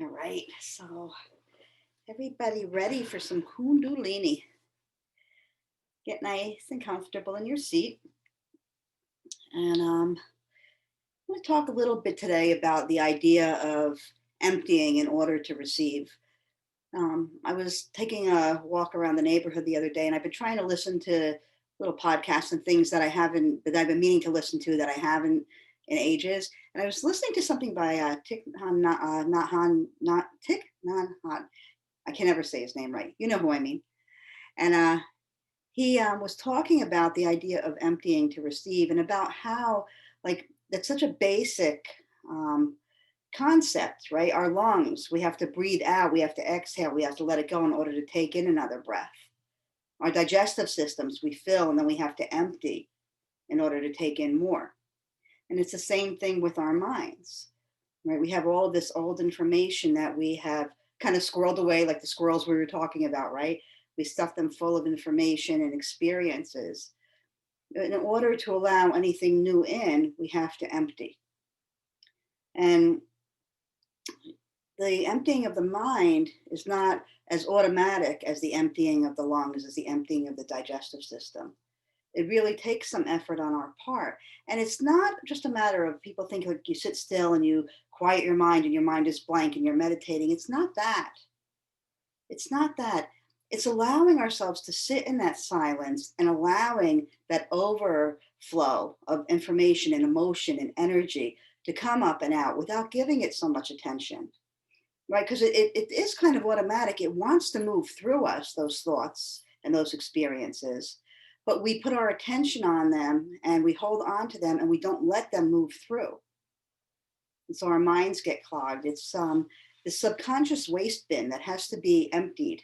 All right, so everybody ready for some Kundalini? Get nice and comfortable in your seat. And I'm going to talk a little bit today about the idea of emptying in order to receive. I was taking a walk around the neighborhood the other day, and I've been trying to listen to little podcasts and things that I've been meaning to listen to that I haven't in ages. And I was listening to something by Thich Nhat Hanh. I can never say his name right. You know who I mean. And he was talking about the idea of emptying to receive, and about how, like, that's such a basic um, concept, right? Our lungs, we have to breathe out, we have to exhale, we have to let it go in order to take in another breath. Our digestive systems, we fill and then we have to empty in order to take in more. And it's the same thing with our minds, right? We have all of this old information that we have kind of squirreled away, like the squirrels we were talking about, right? We stuff them full of information and experiences. In order to allow anything new in, we have to empty. And the emptying of the mind is not as automatic as the emptying of the lungs, as the emptying of the digestive system. It really takes some effort on our part. And it's not just a matter of people think like you sit still and you quiet your mind and your mind is blank and you're meditating. It's not that. It's not that. It's allowing ourselves to sit in that silence and allowing that overflow of information and emotion and energy to come up and out without giving it so much attention, right? Because it is kind of automatic. It wants to move through us, those thoughts and those experiences, but we put our attention on them and we hold on to them and we don't let them move through. And so our minds get clogged. It's the subconscious waste bin that has to be emptied.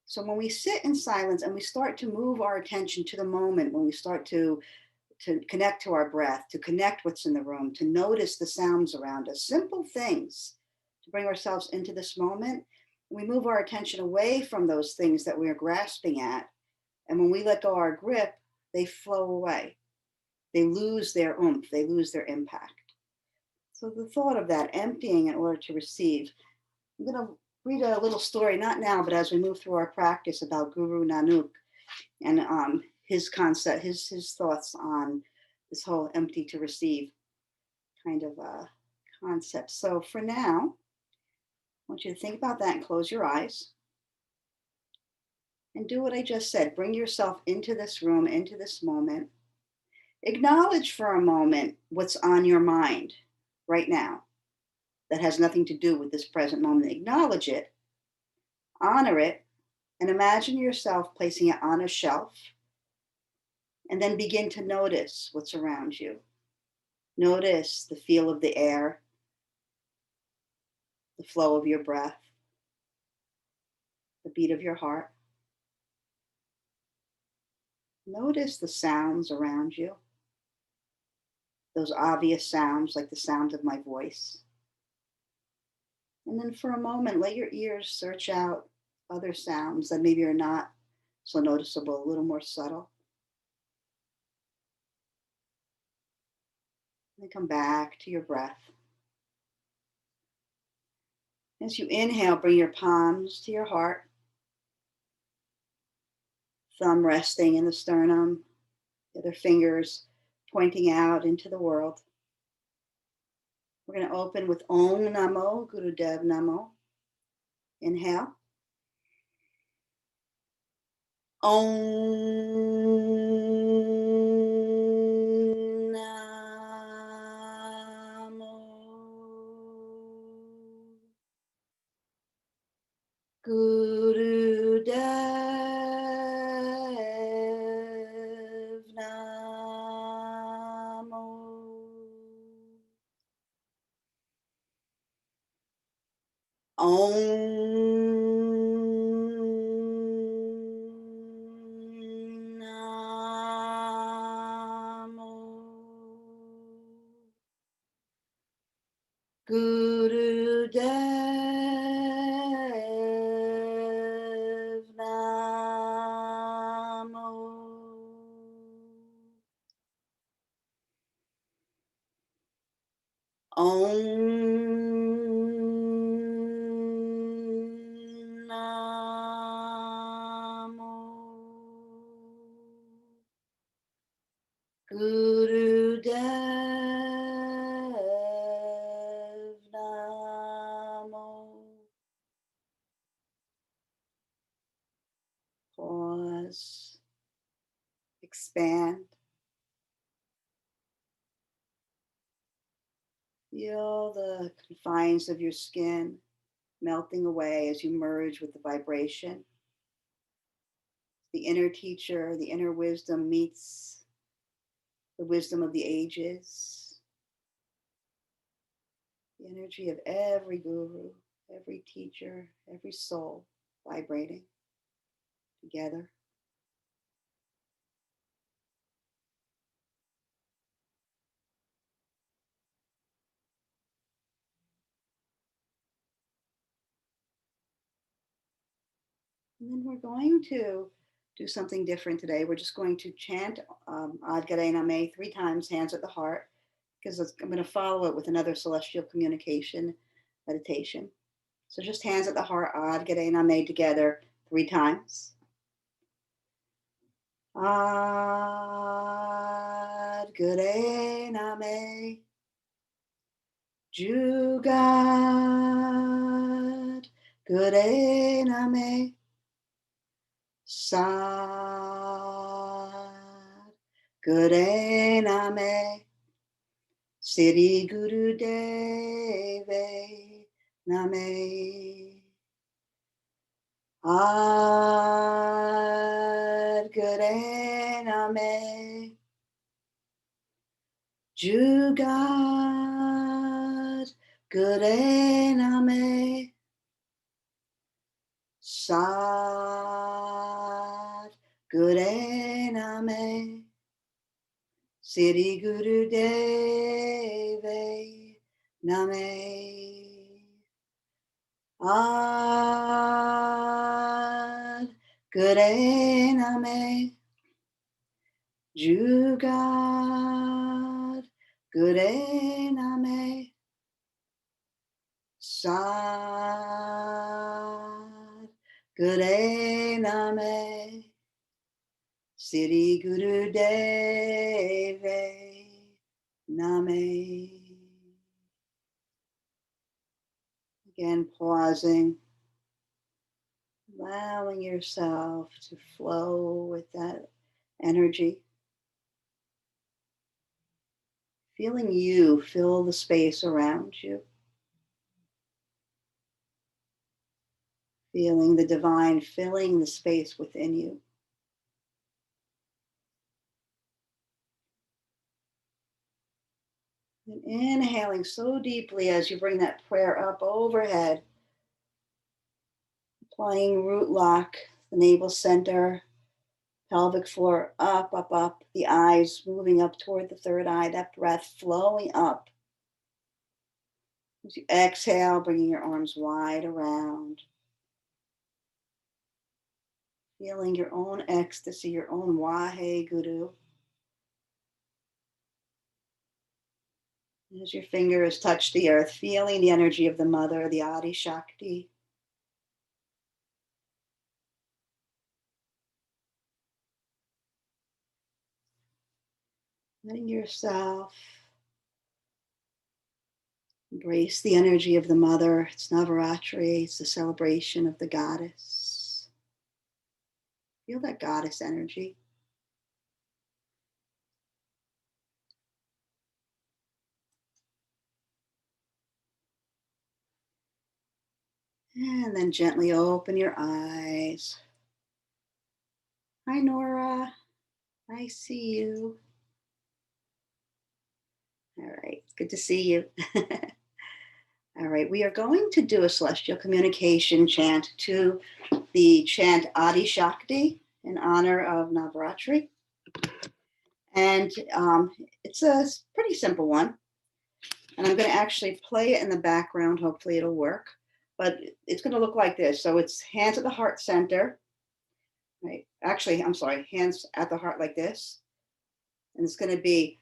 So when we sit in silence and we start to move our attention to the moment, when we start to connect to our breath, to connect what's in the room, to notice the sounds around us, simple things to bring ourselves into this moment, we move our attention away from those things that we're grasping at. And when we let go our grip, they flow away. They lose their oomph, they lose their impact. So the thought of that emptying in order to receive, I'm going to read a little story, not now, but as we move through our practice, about Guru Nanak and his concept, his thoughts on this whole empty to receive kind of concept. So for now, I want you to think about that and close your eyes and do what I just said. Bring yourself into this room, into this moment. Acknowledge for a moment what's on your mind right now that has nothing to do with this present moment. Acknowledge it, honor it, and imagine yourself placing it on a shelf, and then begin to notice what's around you. Notice the feel of the air, the flow of your breath, the beat of your heart. Notice the sounds around you, those obvious sounds like the sound of my voice. And then for a moment, let your ears search out other sounds that maybe are not so noticeable, a little more subtle. And then come back to your breath. As you inhale, bring your palms to your heart, thumb resting in the sternum, the other fingers pointing out into the world. We're going to open with Om Namo Gurudev Namo. Inhale. Om Namo Gurudev Namo. Om Namo Gurudev Namo. Om expand. Feel the confines of your skin melting away as you merge with the vibration. The inner teacher, the inner wisdom meets the wisdom of the ages. The energy of every guru, every teacher, every soul vibrating together. And then we're going to do something different today. We're just going to chant Ad Gare Name 3 times, hands at the heart, because I'm going to follow it with another celestial communication meditation. So just hands at the heart, Ad Gare Name together 3 times. Ad Gare Name, Jugad Gare Name, Sad Gare Name, Siri Guru Deve Name, Ad Gare Name, Jugad Gare Name, Sad Gare Name, Siri Guru Deve Name, Ad Gare Name, Jugad Gare Name, Sad Gare Name, Siri Guru Deve Name. Again, pausing, allowing yourself to flow with that energy. Feeling you fill the space around you. Feeling the divine filling the space within you. And inhaling so deeply as you bring that prayer up overhead. Applying root lock, the navel center, pelvic floor up, up, up. The eyes moving up toward the third eye. That breath flowing up. As you exhale, bringing your arms wide around. Feeling your own ecstasy, your own Wahe Guru. As your fingers touch the earth, feeling the energy of the mother, the Adi Shakti. Letting yourself embrace the energy of the mother. It's Navaratri, it's the celebration of the goddess. Feel that goddess energy. And then gently open your eyes. Hi, Nora. I see you. All right, good to see you. All right, we are going to do a celestial communication chant to the chant Adi Shakti in honor of Navaratri. And it's a pretty simple one. And I'm going to actually play it in the background. Hopefully it'll work. But it's going to look like this. So it's hands at the heart center. Right? Actually, I'm sorry, hands at the heart like this. And it's going to be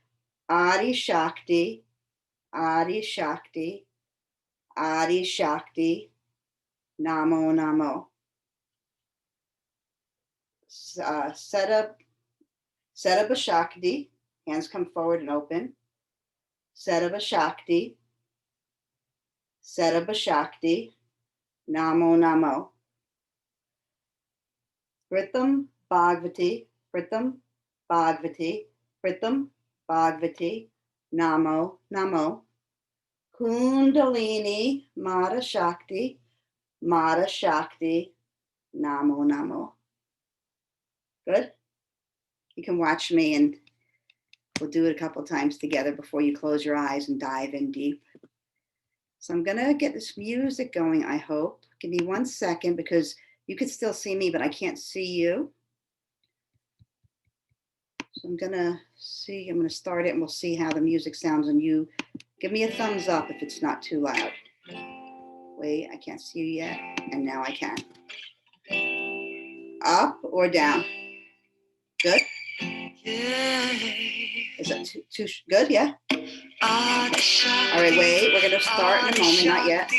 Adi Shakti, Adi Shakti, Adi Shakti, Namo Namo. Set up a Shakti. Hands come forward and open. Set up a Shakti. Set up a Shakti. Namo Namo. Rhythm Bhagavati. Rhythm Bhagavati, Pritham, Bhagavati, Namo, Namo, Kundalini, Mata Shakti, Namo, Namo. Good? You can watch me and we'll do it a couple times together before you close your eyes and dive in deep. So I'm gonna get this music going, I hope. Give me 1 second because you can still see me, but I can't see you. So I'm gonna start it and we'll see how the music sounds on you. Give me a thumbs up if it's not too loud. Wait, I can't see you yet. And now I can. Up or down? Good? Is that too good? Yeah? All right, wait, we're gonna start in a moment, not yet.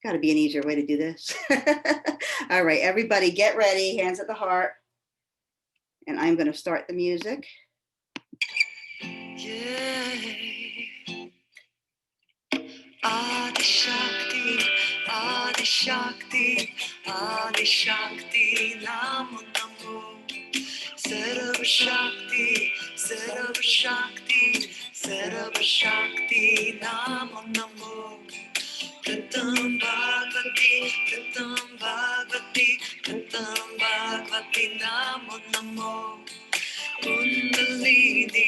Gotta be an easier way to do this. All right, everybody get ready, hands at the heart. And I'm gonna start the music. Adi Shakti, Adi Shakti, Adi Shakti, Namo Namo. Sarva Shakti, Sarva Shakti, Sarva Shakti, Namo Namo. Pratam Bhagavati, Pratam Bhagavati, Pratam Bhagavati, Namo Namo. Kundalini,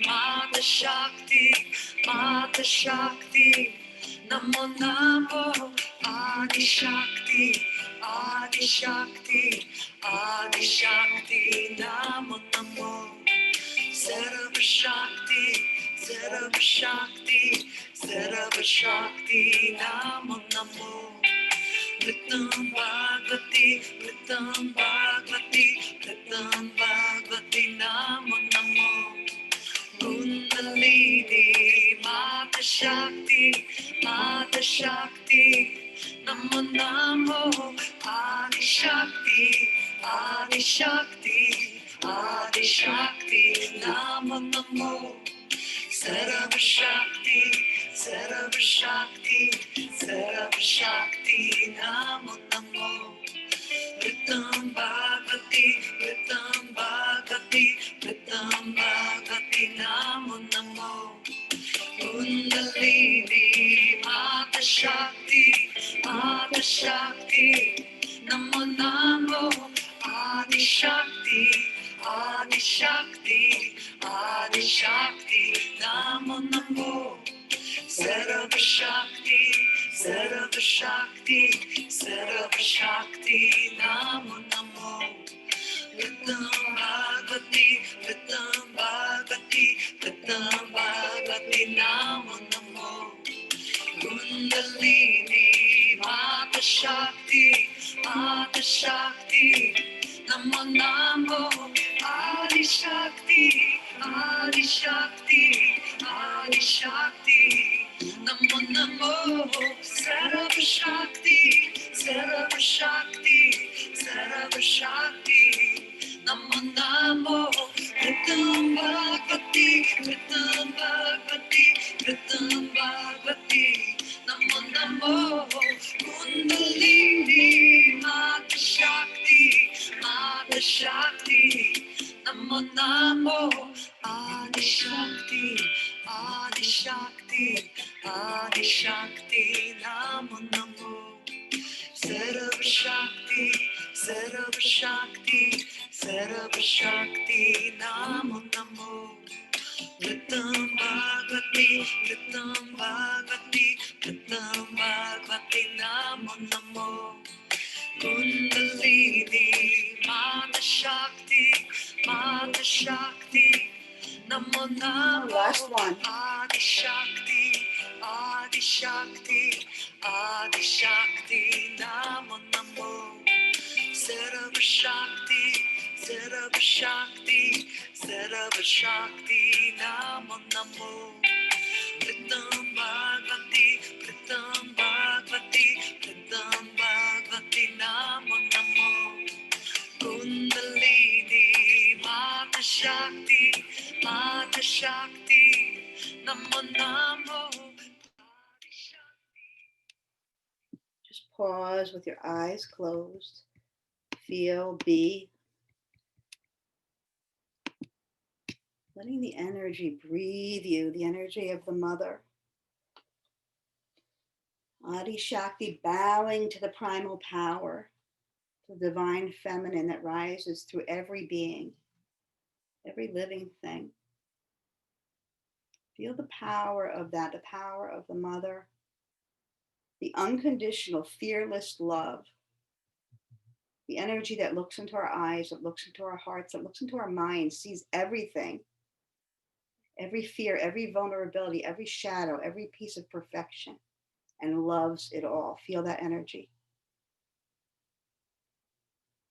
Mata Shakti, Mata Shakti, Namo Namo, Adi Shakti, Adi Shakti, Adi Shakti, Namo Namo. Sarva Shakti, Sarva Shakti, Sarva Shakti, Namo Namo. Pratam Bhagavati, Pratam Bhagavati, Pratam Bhagavati, Namo Namo. Kundalini, Mata Shakti, Mata Shakti, Namo Namo, Adi Shakti, Adi Shakti, Adi Shakti, Namo Namo. Sarva Shakti, Sarva Shakti, Sarva Shakti, Namo Namo. Pratam Bhagavati, Pratam Bhagavati, Pratam Bhagavati, Namo Namo. Kundalini, Mata Shakti, Mata Shakti, Namo Namo, Adi Shakti, Adi Shakti, Adi Shakti, Namo Namo. Sarva Shakti, Sarva Shakti, Sarva Shakti, Namo Namo. Pratam Bhagavati, Pratam Bhagavati, Pratam Bhagavati, Namo Namo. Kundalini, Mata Shakti, Mata Shakti, Namo Namo, Adi Shakti, Adi Shakti, Adi Shakti, Namo Namo. Sarva Shakti, Sarva Shakti, Sarva Shakti, Namo Namo. Pratam Bhagavati, Pratam Bhagavati, Pratam Bhagavati, Namo Namo. Kundalini, Mata Shakti, Mata Shakti, Namo Namo. Adi Shakti, Adi Shakti, Adi Shakti, Namo Namo. Sarva Shakti, Sarva Shakti, Sarva Shakti, Namo Namo. Pratam Bhagavati, Pratam Bhagavati, Pratam Bhagavati, Namo Namo. Kundalini, Mata Shakti, Mata Shakti, Namo Namo. Last one. Adi Shakti, Adi Shakti, Adi Shakti, Namo Namo. Sarva Shakti, Sarva Shakti, Sarva Shakti, Namo Namo. Pratam Bhagavati, Pratam Bhagavati, Pratam Bhagavati, Namo Namo. Kundalini, Mata Shakti, Mata Shakti, Namo Namo. Just Pause with your eyes closed. Feel, be. Letting the energy breathe you, the energy of the mother. Adi Shakti bowing to the primal power, the divine feminine that rises through every being, every living thing. Feel the power of that, the power of the mother, the unconditional, fearless love, the energy that looks into our eyes, that looks into our hearts, that looks into our minds, sees everything, every fear, every vulnerability, every shadow, every piece of perfection, and loves it all. Feel that energy.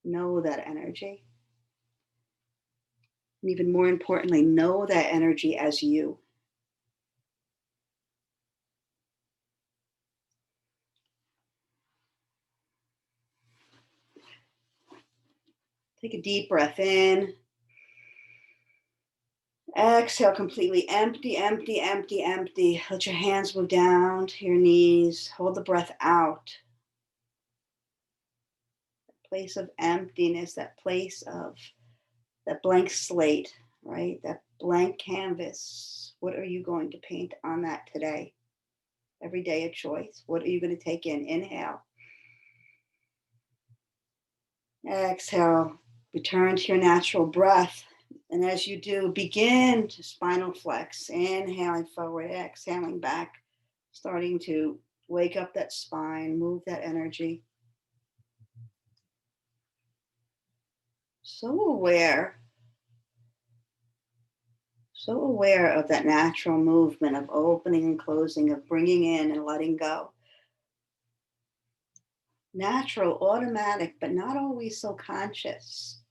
Know that energy. And even more importantly, know that energy as you. Take a deep breath in. Exhale, completely empty, empty, empty, empty. Let your hands move down to your knees. Hold the breath out. That place of emptiness, that place of that blank slate, right? That blank canvas. What are you going to paint on that today? Every day a choice. What are you going to take in? Inhale. Exhale. Return to your natural breath. And as you do, begin to spinal flex. Inhaling forward, exhaling back. Starting to wake up that spine, move that energy. So aware of that natural movement of opening and closing, of bringing in and letting go. Natural, automatic, but not always so conscious.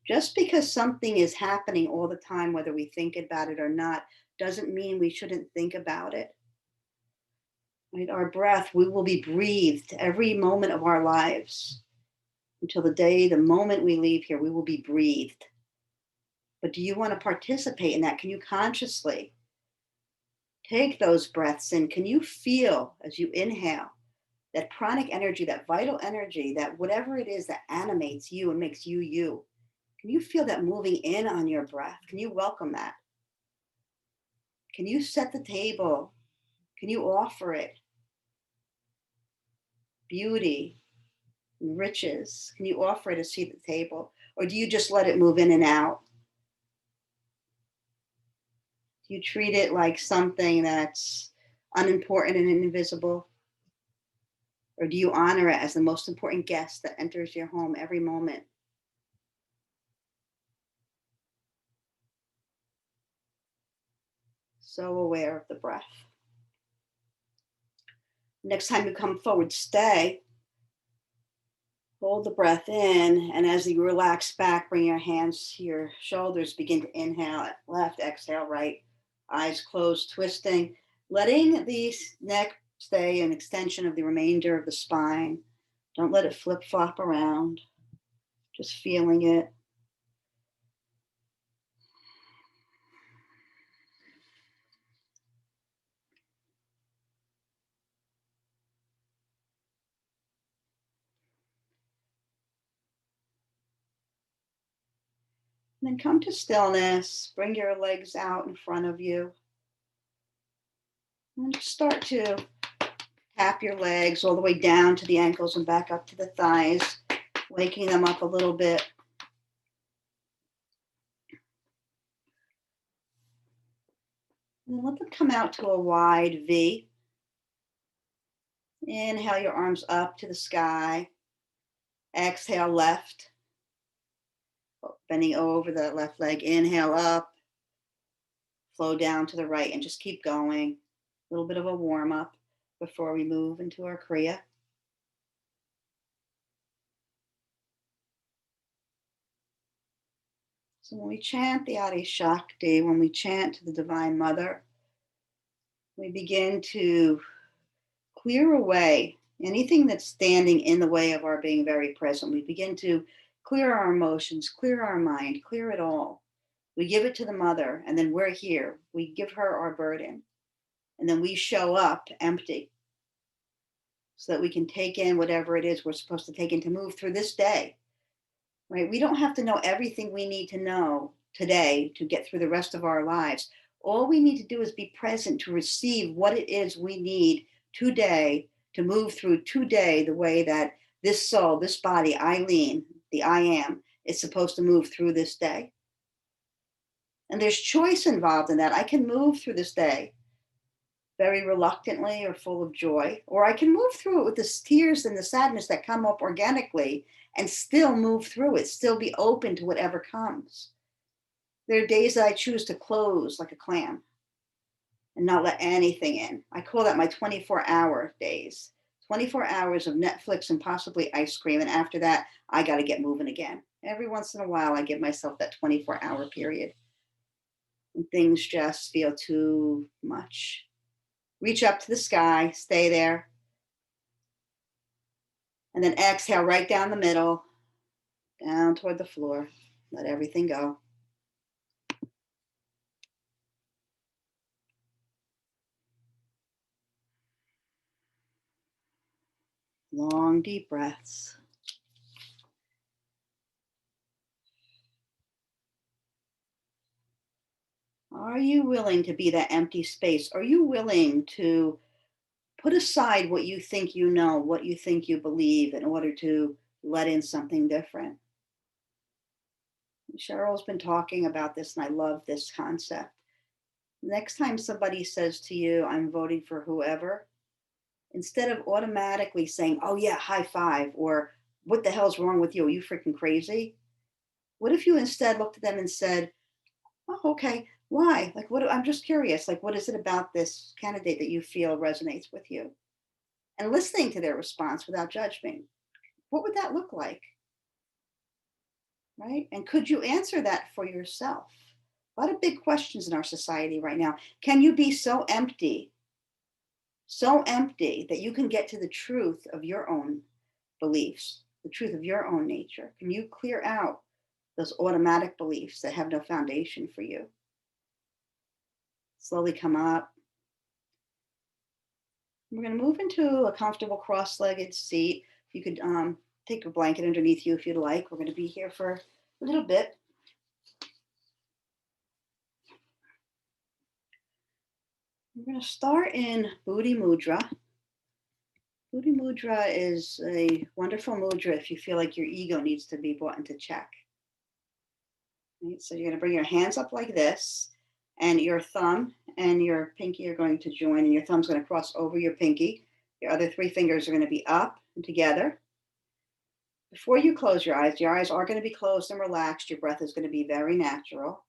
Just because something is happening all the time, whether we think about it or not, doesn't mean we shouldn't think about it. Right? Our breath, we will be breathed every moment of our lives. Until the moment we leave here, we will be breathed. But do you want to participate in that? Can you consciously take those breaths in? Can you feel as you inhale that pranic energy, that vital energy, that whatever it is that animates you and makes you you? Can you feel that moving in on your breath? Can you welcome that? Can you set the table? Can you offer it beauty and riches? Can you offer it a seat at the table? Or do you just let it move in and out? Do you treat it like something that's unimportant and invisible? Or do you honor it as the most important guest that enters your home every moment? So aware of the breath. Next time you come forward, stay. Hold the breath in, and as you relax back, bring your hands to your shoulders. Begin to inhale left, exhale right. Eyes closed, twisting. Letting the neck stay an extension of the remainder of the spine. Don't let it flip-flop around. Just feeling it. And then come to stillness. Bring your legs out in front of you. And just start to tap your legs all the way down to the ankles and back up to the thighs, waking them up a little bit. And then let them come out to a wide V. Inhale your arms up to the sky. Exhale left. Bending over the left leg. Inhale up. Flow down to the right and just keep going. A little bit of a warm up before we move into our Kriya. So when we chant the Adi Shakti, when we chant to the Divine Mother, we begin to clear away anything that's standing in the way of our being very present. We begin to clear our emotions, clear our mind, clear it all. We give it to the mother, and then we're here. We give her our burden, and then we show up empty. so that we can take in whatever it is we're supposed to take in to move through this day, right? We don't have to know everything we need to know today to get through the rest of our lives. All we need to do is be present to receive what it is we need today to move through today the way that this soul, this body, Eileen, the I am, is supposed to move through this day. And there's choice involved in that. I can move through this day very reluctantly or full of joy, or I can move through it with the tears and the sadness that come up organically and still move through it, still be open to whatever comes. There are days that I choose to close like a clam and not let anything in. I call that my 24-hour days. 24 hours of Netflix and possibly ice cream. And after that, I got to get moving again. Every once in a while, I give myself that 24-hour period. And things just feel too much. Reach up to the sky, stay there. And then exhale right down the middle, down toward the floor. Let everything go. Long, deep breaths. Are you willing to be that empty space? Are you willing to put aside what you think you know, what you think you believe in order to let in something different? Cheryl's been talking about this, and I love this concept. Next time somebody says to you, I'm voting for whoever, instead of automatically saying, oh, yeah, high five, or what the hell's wrong with you? Are you freaking crazy? What if you instead looked at them and said, oh, okay, why? Like, what? I'm just curious. Like, what is it about this candidate that you feel resonates with you? And listening to their response without judgment. What would that look like? Right? And could you answer that for yourself? A lot of big questions in our society right now. Can you be so empty that you can get to the truth of your own beliefs, the truth of your own nature? Can you clear out those automatic beliefs that have no foundation for you? Slowly come up. We're going to move into a comfortable cross-legged seat. You could take a blanket underneath you if you'd like. We're going to be here for a little bit. We're going to start in Buddhi Mudra. Buddhi Mudra is a wonderful mudra if you feel like your ego needs to be brought into check. Right? So you're going to bring your hands up like this, and your thumb and your pinky are going to join, and your thumb's going to cross over your pinky. Your other three fingers are going to be up and together. Before you close your eyes are going to be closed and relaxed. Your breath is going to be very natural.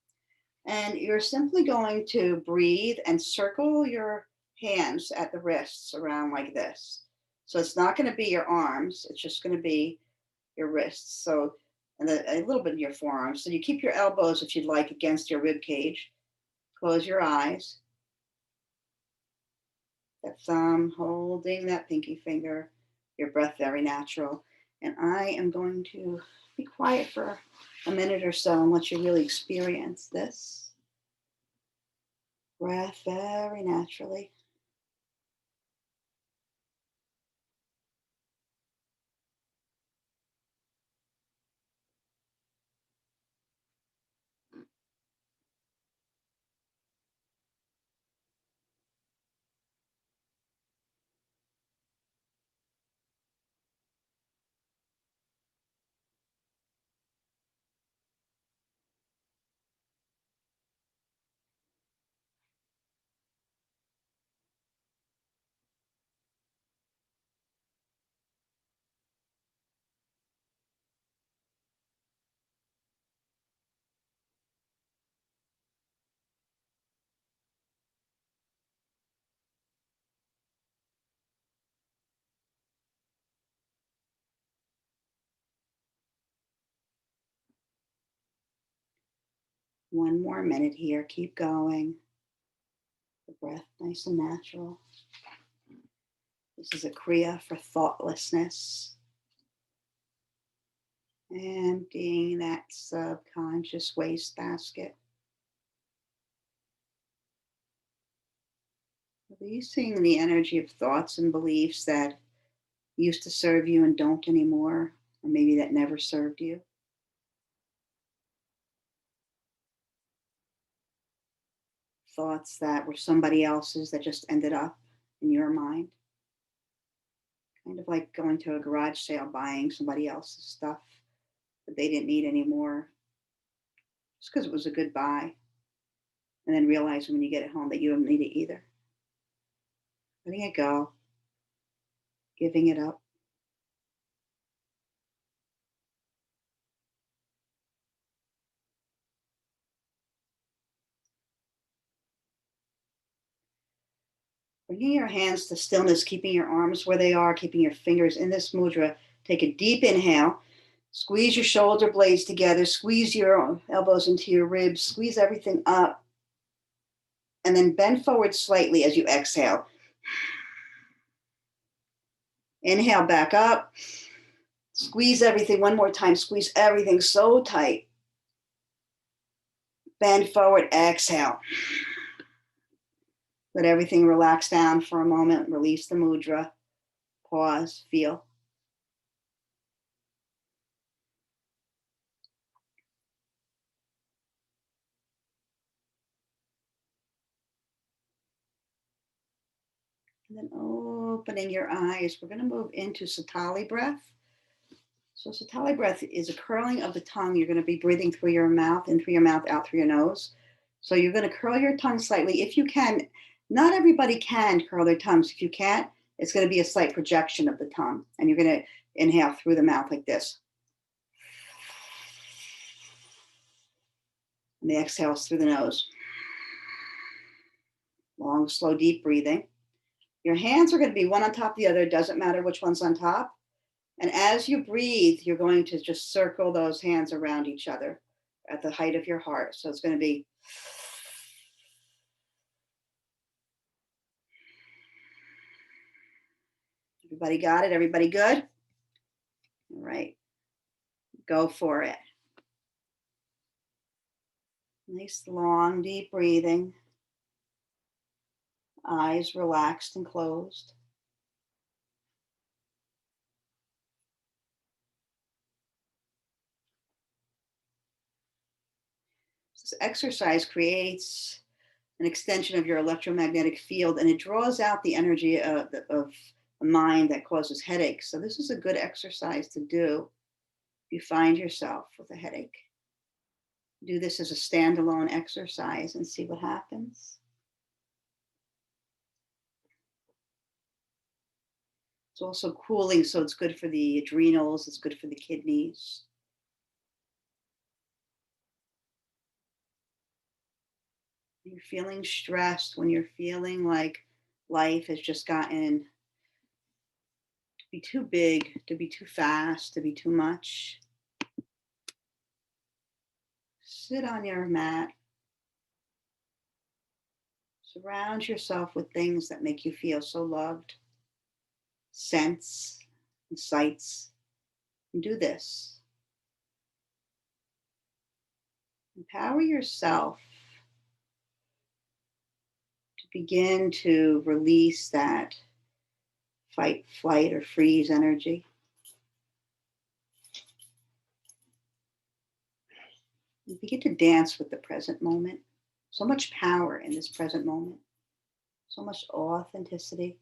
And you're simply going to breathe and circle your hands at the wrists around like this. So it's not going to be your arms. It's just going to be your wrists. So, and a little bit of your forearms. So you keep your elbows, if you'd like, against your rib cage. Close your eyes. That thumb holding that pinky finger. Your breath very natural. And I am going to be quiet for a minute or so and let you really experience this. Breath very naturally. One more minute here. Keep going. The breath nice and natural. This is a Kriya for thoughtlessness. Emptying that subconscious wastebasket. Releasing the energy of thoughts and beliefs that used to serve you and don't anymore, or maybe that never served you. Thoughts that were somebody else's that just ended up in your mind. Kind of like going to a garage sale, buying somebody else's stuff that they didn't need anymore, just because it was a good buy. And then realizing when you get it home that you don't need it either. Letting it go, giving it up. Bringing your hands to stillness, keeping your arms where they are, keeping your fingers in this mudra. Take a deep inhale. Squeeze your shoulder blades together. Squeeze your elbows into your ribs. Squeeze everything up. And then bend forward slightly as you exhale. Inhale back up. Squeeze everything one more time. Squeeze everything so tight. Bend forward. Exhale. Let everything relax down for a moment. Release the mudra. Pause. Feel. And then opening your eyes. We're going to move into Satali breath. So Satali breath is a curling of the tongue. You're going to be breathing through your mouth, in through your mouth, out through your nose. So you're going to curl your tongue slightly. If you can, not everybody can curl their tongues. If you can't, it's going to be a slight projection of the tongue. And you're going to inhale through the mouth like this. And the exhale is through the nose. Long, slow, deep breathing. Your hands are going to be one on top of the other. It doesn't matter which one's on top. And as you breathe, you're going to just circle those hands around each other at the height of your heart. So it's going to be everybody got it? Everybody good? All right. Go for it. Nice, long, deep breathing. Eyes relaxed and closed. This exercise creates an extension of your electromagnetic field, and it draws out the energy of the mind that causes headaches. So this is a good exercise to do if you find yourself with a headache. Do this as a standalone exercise and see what happens. It's also cooling, so it's good for the adrenals, it's good for the kidneys. You're feeling stressed, when you're feeling like life has just gotten to be too big, to be too fast, to be too much, sit on your mat. Surround yourself with things that make you feel so loved, scents and sights, and do this. Empower yourself to begin to release that fight, flight, or freeze energy. And begin to dance with the present moment. So much power in this present moment, so much authenticity.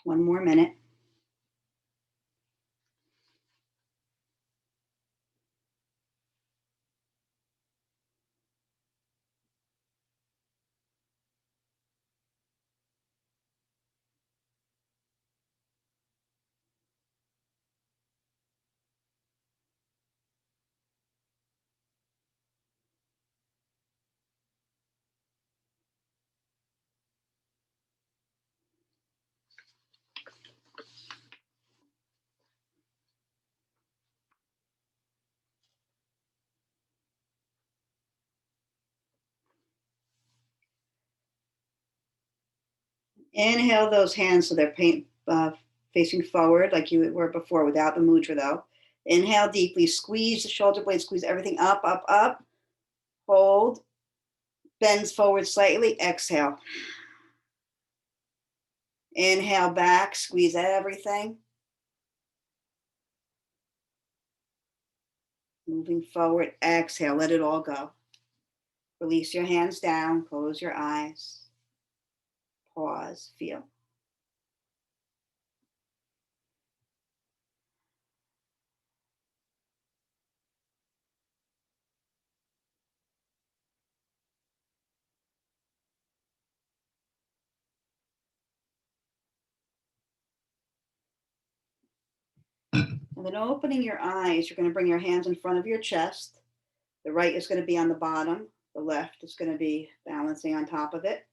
One more minute. Inhale those hands so they're facing forward like you were before without the mudra though. Inhale deeply, squeeze the shoulder blades, squeeze everything up, up, up. Hold, bends forward slightly, exhale. Inhale back, squeeze everything. Moving forward, exhale, let it all go. Release your hands down, close your eyes. Pause, feel. And then opening your eyes, you're going to bring your hands in front of your chest. The right is going to be on the bottom. The left is going to be balancing on top of it.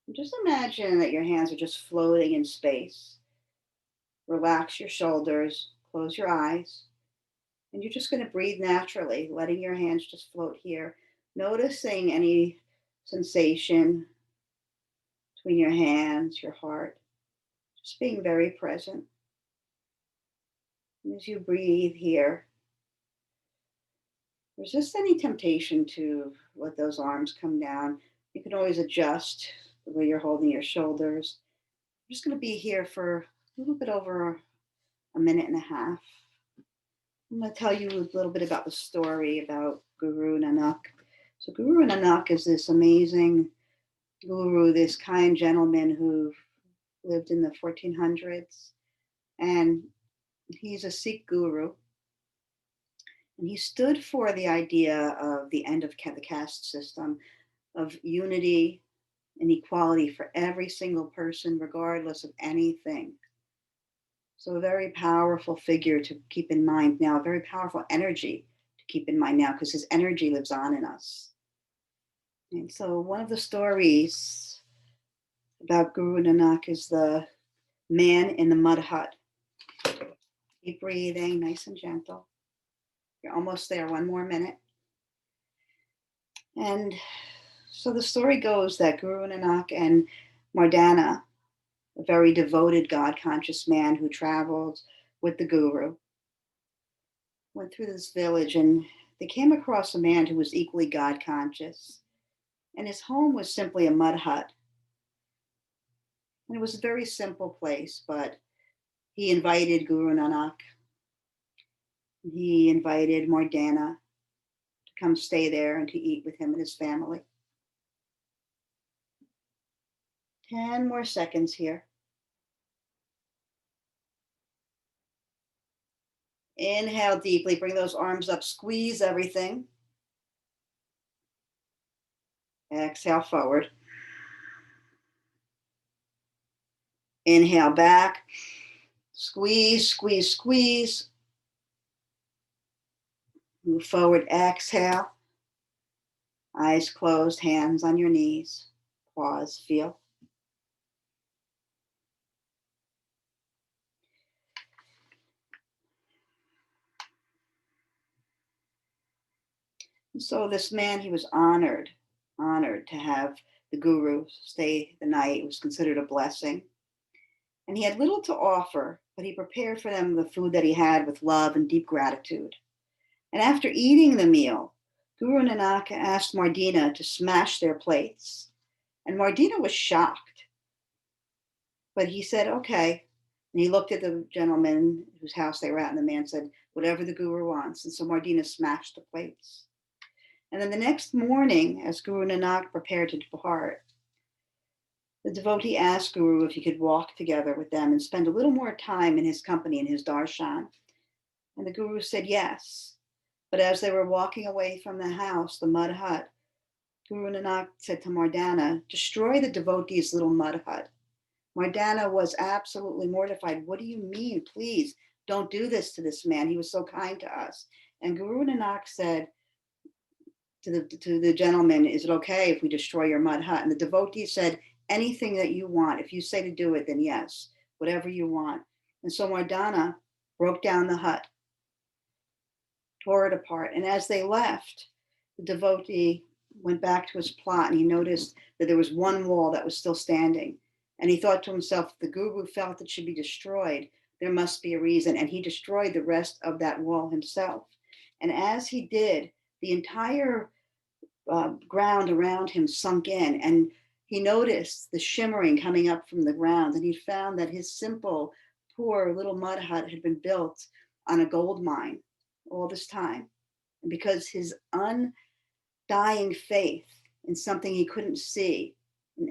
And just imagine that your hands are just floating in space. Relax your shoulders, close your eyes, and you're just going to breathe naturally, letting your hands just float here, noticing any sensation between your hands, your heart, just being very present. And as you breathe here, resist any temptation to let those arms come down. You can always adjust the way you're holding your shoulders. I'm just going to be here for a little bit over a minute and a half. I'm going to tell you a little bit about the story about Guru Nanak. So Guru Nanak is this amazing guru, this kind gentleman who lived in the 1400s. And he's a Sikh guru. And he stood for the idea of the end of the caste system, of unity and equality for every single person, regardless of anything. So a very powerful figure to keep in mind now, a very powerful energy to keep in mind now, because his energy lives on in us. And so one of the stories about Guru Nanak is the man in the mud hut. Keep breathing, nice and gentle. You're almost there, one more minute. And so the story goes that Guru Nanak and Mardana, a very devoted, God-conscious man who traveled with the guru, went through this village and they came across a man who was equally God-conscious. And his home was simply a mud hut. And it was a very simple place, but he invited Guru Nanak. He invited Mardana to come stay there and to eat with him and his family. 10 more seconds here. Inhale deeply, bring those arms up, squeeze everything. Exhale forward. Inhale back, squeeze, squeeze, squeeze. Move forward, exhale. Eyes closed, hands on your knees. Pause, feel. And so this man, he was honored to have the guru stay the night. It was considered a blessing. And he had little to offer, but he prepared for them the food that he had with love and deep gratitude. And after eating the meal, Guru Nanak asked Mardina to smash their plates. And Mardina was shocked. But he said, okay. And he looked at the gentleman whose house they were at, and the man said, whatever the guru wants. And so Mardina smashed the plates. And then the next morning, as Guru Nanak prepared to depart, the devotee asked Guru if he could walk together with them and spend a little more time in his company, in his darshan. And the Guru said yes. But as they were walking away from the house, the mud hut, Guru Nanak said to Mardana, destroy the devotee's little mud hut. Mardana was absolutely mortified. What do you mean? Please don't do this to this man. He was so kind to us. And Guru Nanak said to the gentleman, is it okay if we destroy your mud hut? And the devotee said, anything that you want. If you say to do it, then yes, whatever you want. And so Mardana broke down the hut, tore it apart. And as they left, the devotee went back to his plot and he noticed that there was one wall that was still standing. And he thought to himself, if the guru felt it should be destroyed, there must be a reason. And he destroyed the rest of that wall himself. And as he did, the entire ground around him sunk in. And he noticed the shimmering coming up from the ground. And he found that his simple, poor little mud hut had been built on a gold mine all this time. And because his undying faith in something he couldn't see,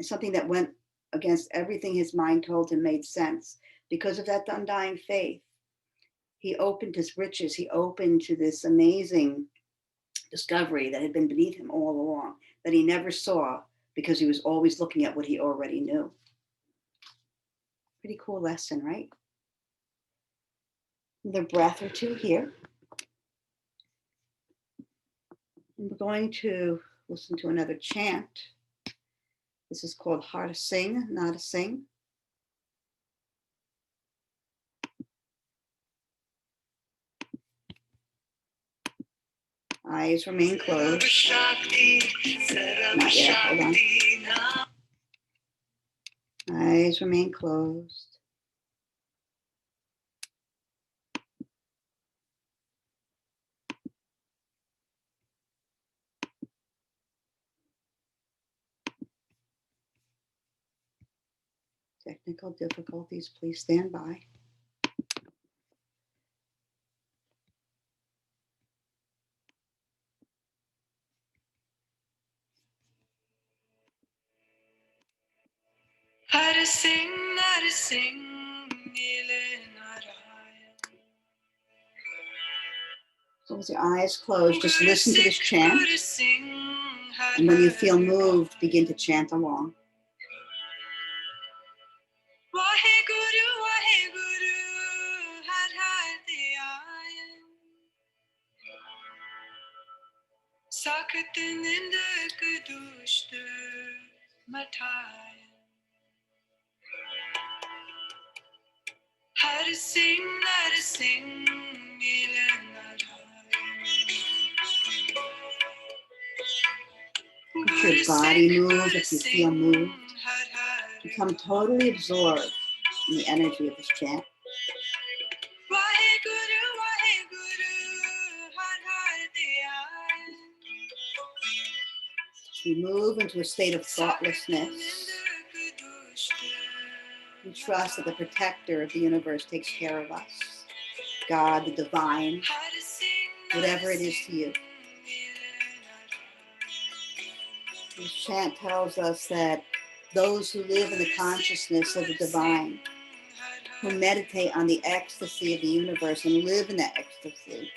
something that went against everything his mind told him made sense, because of that undying faith, he opened his riches. He opened to this amazing discovery that had been beneath him all along, that he never saw because he was always looking at what he already knew. Pretty cool lesson, right? Another breath or two here. And we're going to listen to another chant. This is called How to Sing, Not to Sing. Eyes remain closed. Not yet, hold on. Eyes remain closed. Technical difficulties, please stand by. How to sing, how to sing, So with your eyes closed, just listen to this chant. And when you feel moved, begin to chant along. How to sing, how to sing, Let your body move if you feel moved. Become totally absorbed in the energy of this chant. We move into a state of thoughtlessness. We trust that the protector of the universe takes care of us. God, the divine, whatever it is to you. This chant tells us that those who live in the consciousness of the divine, who meditate on the ecstasy of the universe and live in that ecstasy,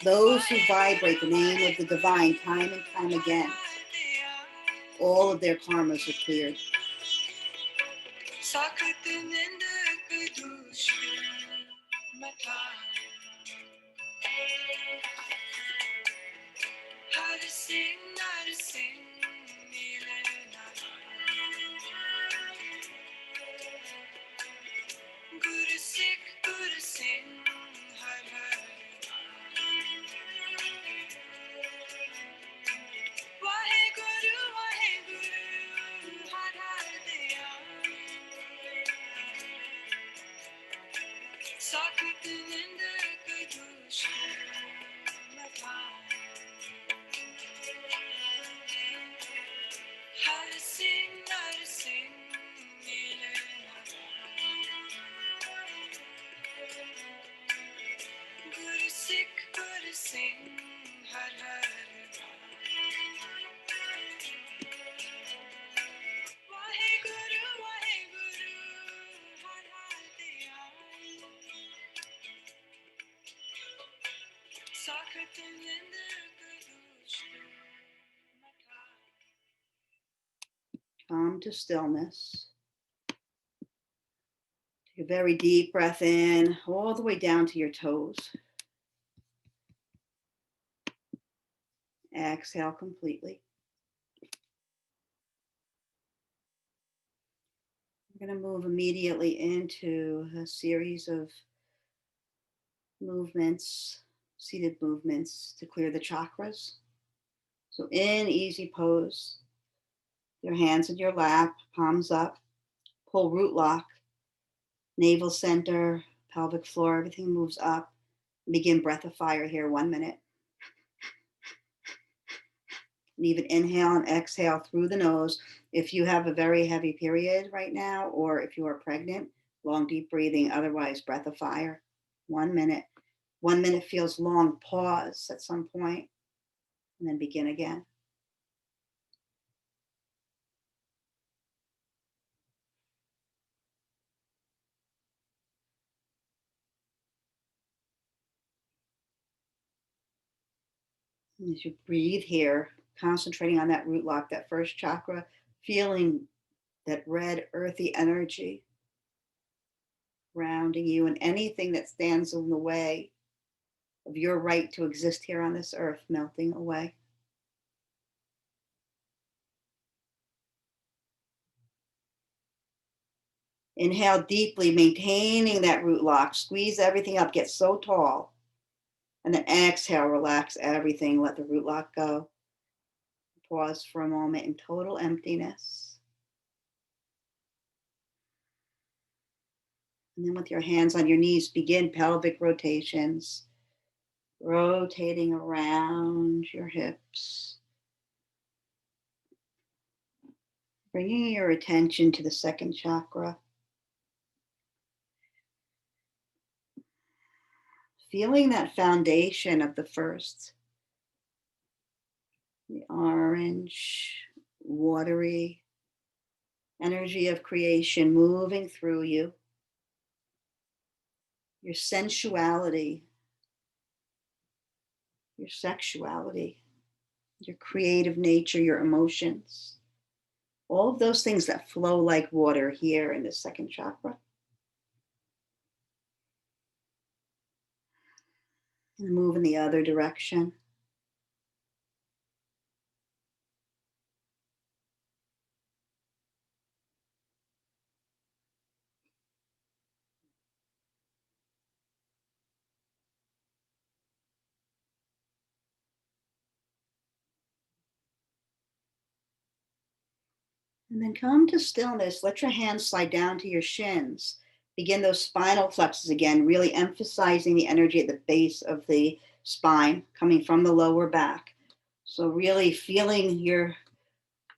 those who vibrate the name of the divine time and time again, all of their karmas are cleared. How to sing, how to sing, Guru sing, har har. Waheguru, har har diya. Sakut nind kadush mata. How to sing, Guru sing, har har. Waheguru, har har diya. Sakut nind kadush mata. Come to stillness. Take a very deep breath in, all the way down to your toes. Exhale completely. We're going to move immediately into a series of movements, seated movements to clear the chakras. So in easy pose, your hands in your lap, palms up, pull root lock, navel center, pelvic floor, everything moves up. Begin breath of fire here, 1 minute. And even inhale and exhale through the nose. If you have a very heavy period right now, or if you are pregnant, long, deep breathing, otherwise breath of fire, 1 minute. 1 minute feels long, pause at some point, and then begin again. And as you breathe here, concentrating on that root lock, that first chakra, feeling that red, earthy energy grounding you, and anything that stands in the way of your right to exist here on this earth melting away. Inhale deeply, maintaining that root lock. Squeeze everything up, get so tall. And then exhale, relax everything, let the root lock go. Pause for a moment in total emptiness. And then with your hands on your knees, begin pelvic rotations, rotating around your hips. Bringing your attention to the second chakra. Feeling that foundation of the first. The orange, watery energy of creation moving through you. Your sensuality, your sexuality, your creative nature, your emotions. All of those things that flow like water here in the second chakra. And move in the other direction. And then come to stillness. Let your hands slide down to your shins. Begin those spinal flexes again, really emphasizing the energy at the base of the spine coming from the lower back. So really feeling your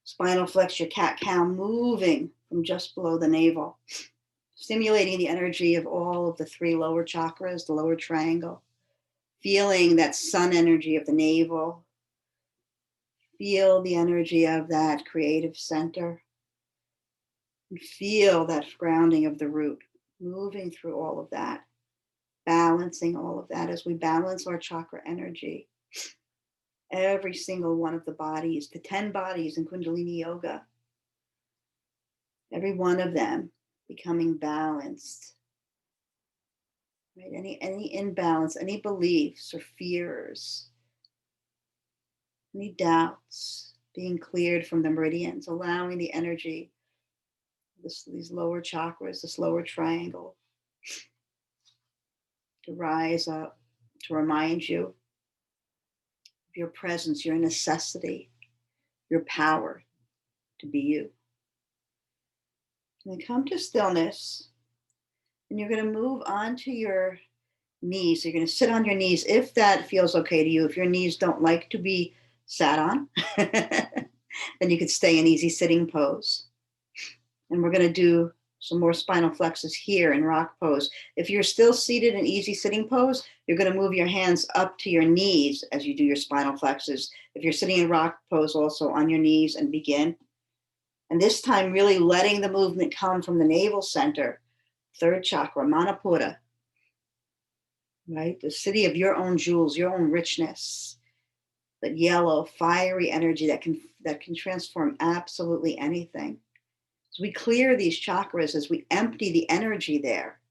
spinal flex, your cat-cow moving from just below the navel, stimulating the energy of all of the three lower chakras, the lower triangle, feeling that sun energy of the navel, feel the energy of that creative center, and feel that grounding of the root, moving through all of that, balancing all of that as we balance our chakra energy. Every single one of the bodies, the 10 bodies in Kundalini Yoga, every one of them becoming balanced. Right? Any imbalance, any beliefs or fears, any doubts being cleared from the meridians, allowing the energy, these lower chakras, this lower triangle, to rise up, to remind you of your presence, your necessity, your power to be you. And then come to stillness, and you're going to move onto your knees. So you're going to sit on your knees if that feels okay to you. If your knees don't like to be sat on, then you could stay in easy sitting pose. And we're going to do some more spinal flexes here in rock pose. If you're still seated in easy sitting pose, you're going to move your hands up to your knees as you do your spinal flexes. If you're sitting in rock pose, also on your knees, and begin. And this time really letting the movement come from the navel center, third chakra, Manipura, right? The city of your own jewels, your own richness, that yellow, fiery energy that can transform absolutely anything. As we clear these chakras, as we empty the energy there,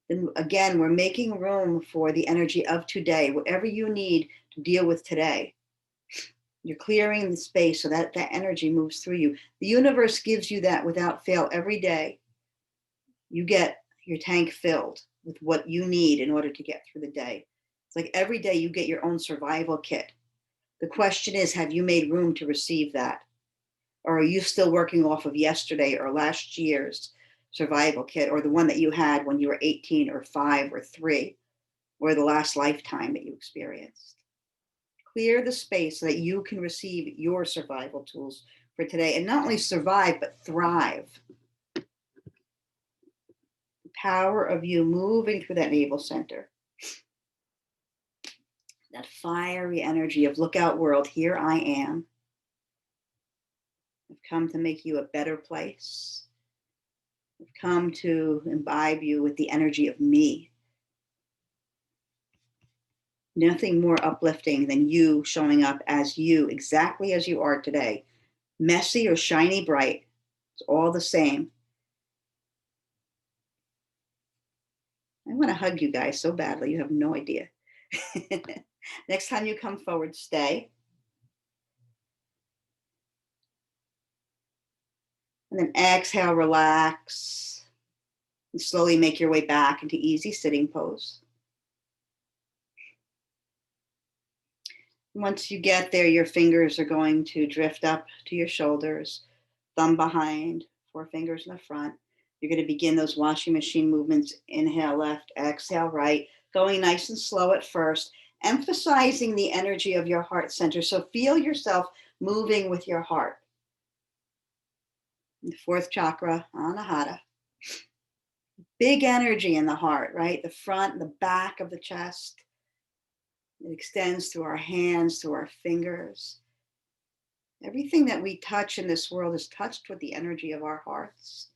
then again, we're making room for the energy of today, whatever you need to deal with today. You're clearing the space so that that energy moves through you. The universe gives you that without fail every day. You get your tank filled with what you need in order to get through the day. It's like every day you get your own survival kit. The question is, have you made room to receive that? Or are you still working off of yesterday or last year's survival kit, or the one that you had when you were 18 or 5 or 3, or the last lifetime that you experienced? Clear the space so that you can receive your survival tools for today, and not only survive, but thrive. The power of you moving through that navel center. That fiery energy of look out world, here I am. I've come to make you a better place. I've come to imbibe you with the energy of me. Nothing more uplifting than you showing up as you, exactly as you are today. Messy or shiny bright, it's all the same. I want to hug you guys so badly, you have no idea. Next time you come forward, stay. And then exhale, relax, and slowly make your way back into easy sitting pose. Once you get there, your fingers are going to drift up to your shoulders, thumb behind, 4 fingers in the front. You're going to begin those washing machine movements. Inhale left, exhale right, going nice and slow at first, emphasizing the energy of your heart center. So feel yourself moving with your heart. The 4th chakra, Anahata. Big energy in the heart, right? The front, the back of the chest. It extends through our hands, through our fingers. Everything that we touch in this world is touched with the energy of our hearts.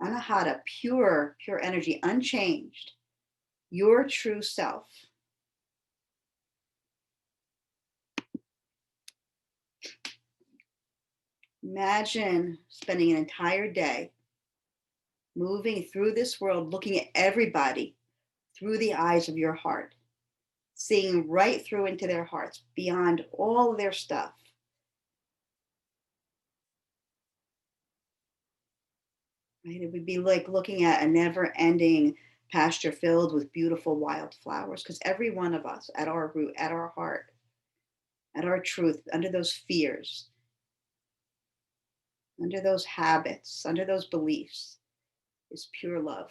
Anahata, pure, pure energy, unchanged. Your true self. Imagine spending an entire day moving through this world, looking at everybody through the eyes of your heart, seeing right through into their hearts, beyond all of their stuff. Right? It would be like looking at a never-ending pasture filled with beautiful wildflowers, because every one of us, at our root, at our heart, at our truth, under those fears, under those habits, under those beliefs, is pure love.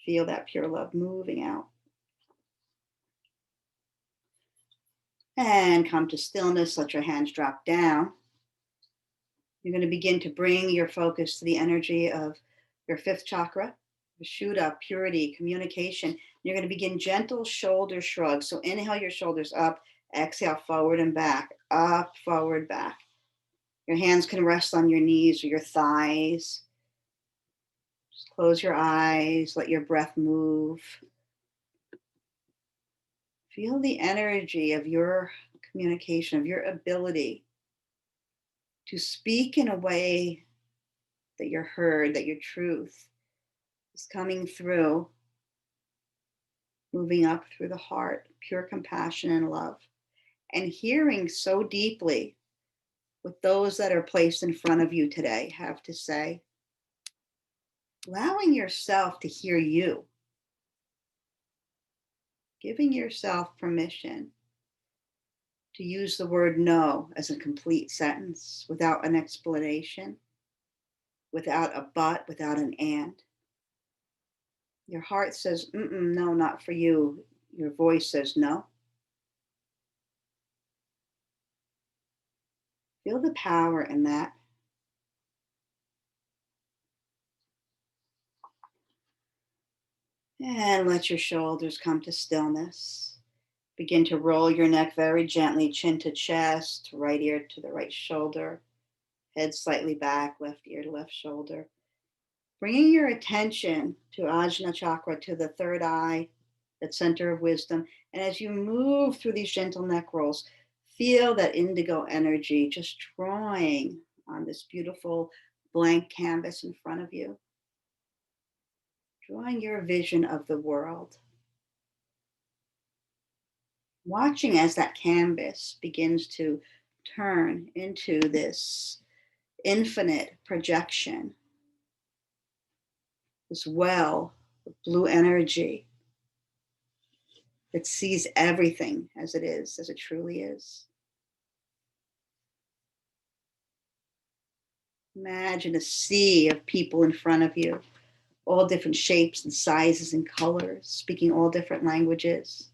Feel that pure love moving out. And come to stillness. Let your hands drop down. You're going to begin to bring your focus to the energy of your 5th chakra, Vishuddha, purity, communication. You're going to begin gentle shoulder shrugs. So inhale your shoulders up, exhale forward and back, up, forward, back. Your hands can rest on your knees or your thighs. Just close your eyes, let your breath move. Feel the energy of your communication, of your ability to speak in a way that you're heard, that your truth is coming through, moving up through the heart, pure compassion and love, and hearing so deeply what those that are placed in front of you today have to say, allowing yourself to hear you, giving yourself permission to use the word no as a complete sentence without an explanation, without a but, without an and. Your heart says, no, not for you. Your voice says no. Feel the power in that. And let your shoulders come to stillness. Begin to roll your neck very gently, chin to chest, right ear to the right shoulder, head slightly back, left ear to left shoulder. Bringing your attention to Ajna chakra, to the 3rd eye, that center of wisdom. And as you move through these gentle neck rolls, feel that indigo energy just drawing on this beautiful blank canvas in front of you. Drawing your vision of the world. Watching as that canvas begins to turn into this infinite projection, this well of blue energy. that sees everything as it is, as it truly is. Imagine a sea of people in front of you, all different shapes and sizes and colors, speaking all different languages.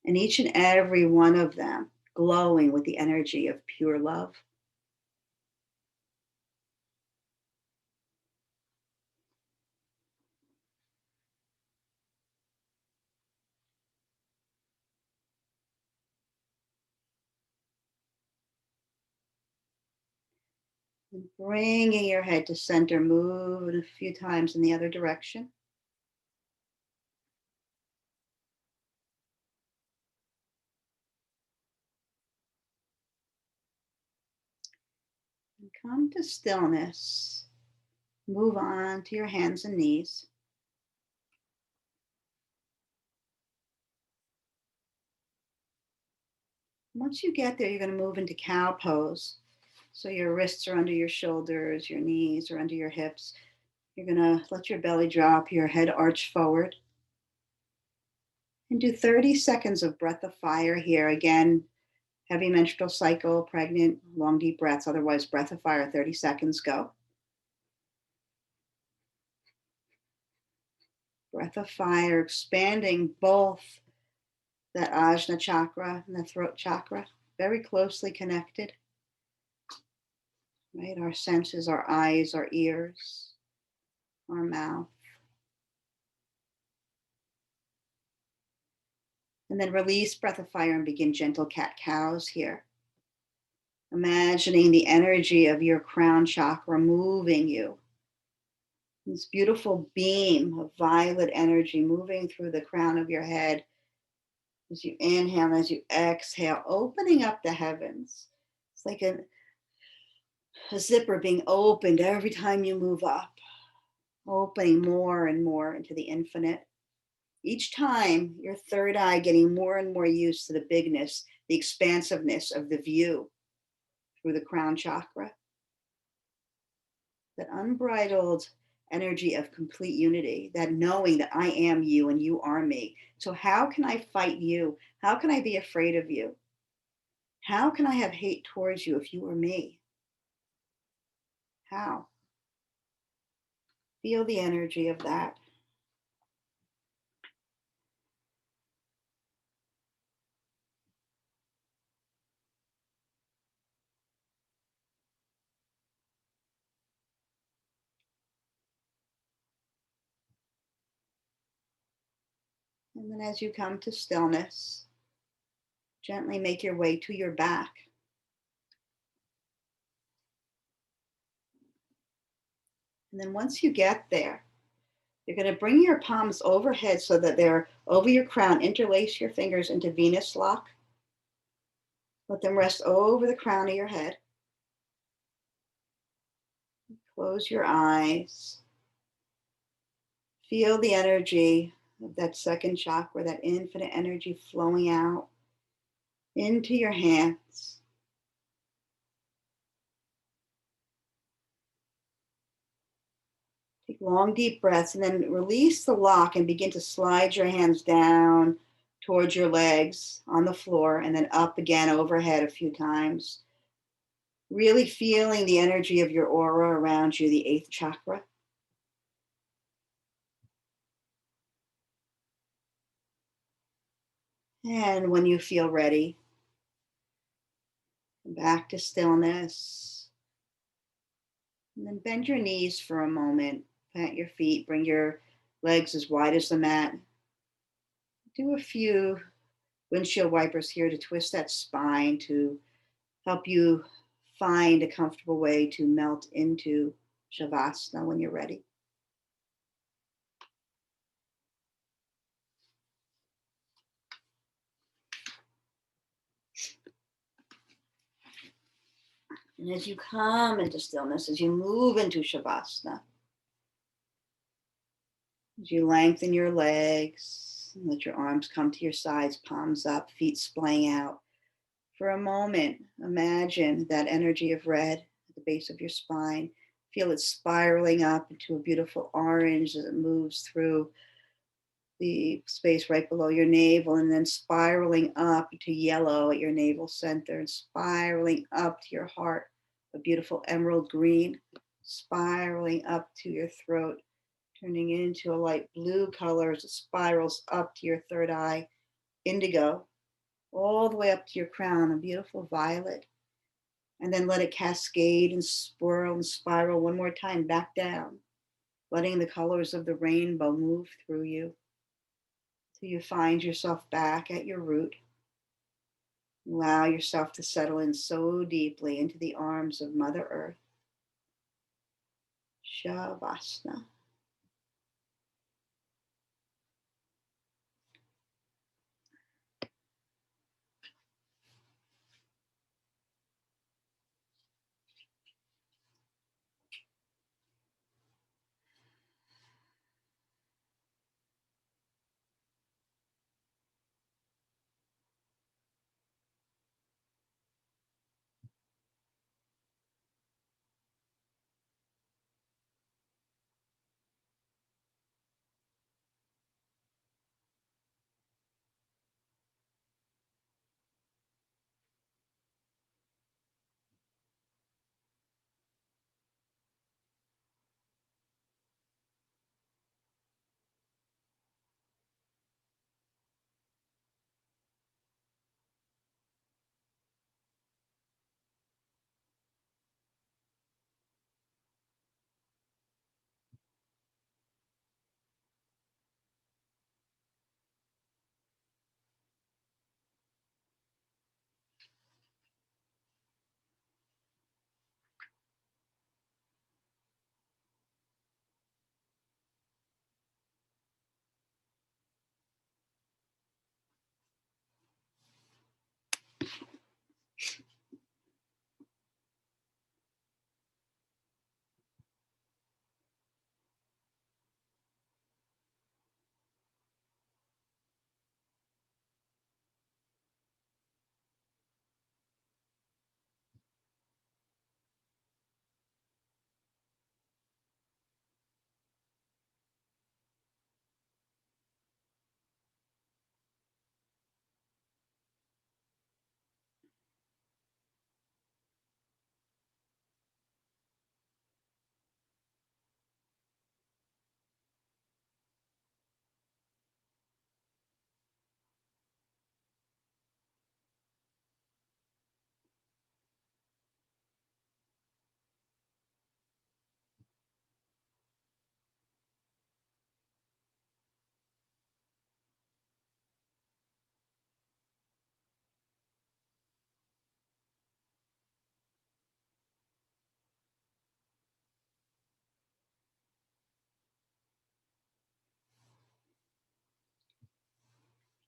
And each and every one of them glowing with the energy of pure love. And bringing your head to center, move it a few times in the other direction. And come to stillness. Move on to your hands and knees. Once you get there, you're going to move into cow pose. So your wrists are under your shoulders, your knees are under your hips. You're going to let your belly drop, your head arch forward. And do 30 seconds of breath of fire here. Again, heavy menstrual cycle, pregnant, long deep breaths. Otherwise, breath of fire, 30 seconds, go. Breath of fire, expanding both that Ajna chakra and the throat chakra, very closely connected. Right? Our senses, our eyes, our ears, our mouth. And then release breath of fire and begin gentle cat-cows here. Imagining the energy of your crown chakra moving you. This beautiful beam of violet energy moving through the crown of your head as you inhale, as you exhale, opening up the heavens. It's like a zipper being opened every time you move up, opening more and more into the infinite. Each time, your third eye getting more and more used to the bigness, the expansiveness of the view through the crown chakra. That unbridled energy of complete unity, that knowing that I am you and you are me. So how can I fight you? How can I be afraid of you? How can I have hate towards you if you are me? How? Feel the energy of that. And then as you come to stillness, gently make your way to your back. And then once you get there, you're going to bring your palms overhead so that they're over your crown. Interlace your fingers into Venus lock. Let them rest over the crown of your head. Close your eyes. Feel the energy of that second chakra, that infinite energy flowing out into your hands. Take long, deep breaths and then release the lock and begin to slide your hands down towards your legs on the floor and then up again overhead a few times. Really feeling the energy of your aura around you, the eighth chakra. And when you feel ready, back to stillness. And then bend your knees for a moment. Plant your feet. Bring your legs as wide as the mat. Do a few windshield wipers here to twist that spine to help you find a comfortable way to melt into Shavasana when you're ready. And as you come into stillness, as you move into Shavasana, as you lengthen your legs, and let your arms come to your sides, palms up, feet splaying out. For a moment, imagine that energy of red at the base of your spine. Feel it spiraling up into a beautiful orange as it moves through the space right below your navel, and then spiraling up to yellow at your navel center and spiraling up to your heart, a beautiful emerald green, spiraling up to your throat, turning into a light blue color as it spirals up to your third eye, indigo, all the way up to your crown, a beautiful violet. And then let it cascade and swirl and spiral one more time back down, letting the colors of the rainbow move through you till you find yourself back at your root. Allow yourself to settle in so deeply into the arms of Mother Earth. Shavasana.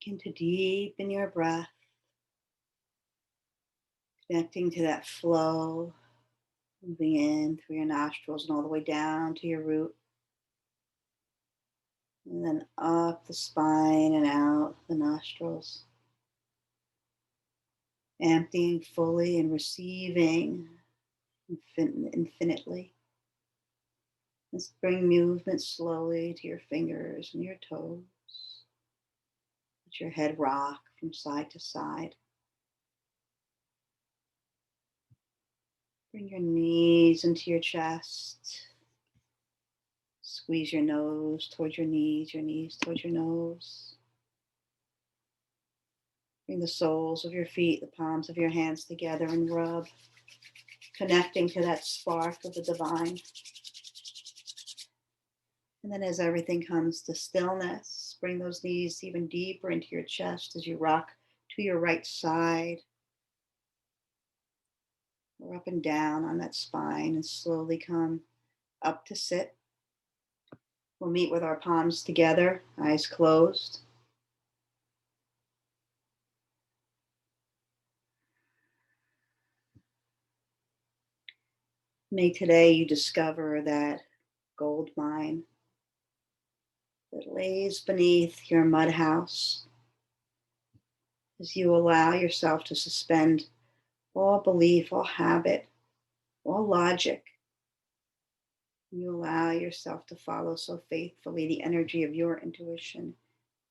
Begin to deepen your breath, connecting to that flow, moving in through your nostrils and all the way down to your root. And then up the spine and out the nostrils, emptying fully and receiving infinitely. Let's bring movement slowly to your fingers and your toes. Let your head rock from side to side. Bring your knees into your chest. Squeeze your nose towards your knees towards your nose. Bring the soles of your feet, the palms of your hands together and rub, connecting to that spark of the divine. And then as everything comes to stillness, bring those knees even deeper into your chest as you rock to your right side or up and down on that spine and slowly come up to sit. We'll meet with our palms together, eyes closed. May today you discover that gold mine that lays beneath your mud house as you allow yourself to suspend all belief, all habit, all logic. You allow yourself to follow so faithfully the energy of your intuition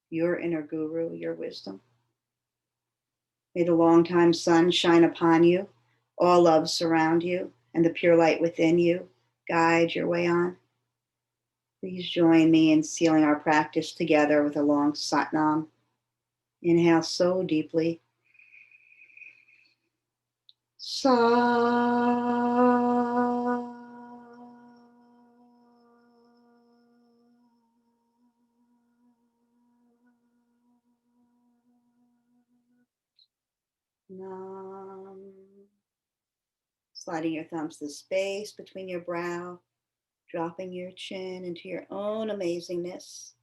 your inner guru, your wisdom. May the long-time sun shine upon you, all love surround you, and the pure light within you guide your way on. Please join me in sealing our practice together with a long Satnam. Inhale so deeply. Sa. Nam. Sliding your thumbs to the space between your brow, dropping your chin into your own amazingness.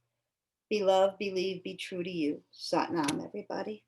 Be loved, believe, be true to you. Satnam, everybody.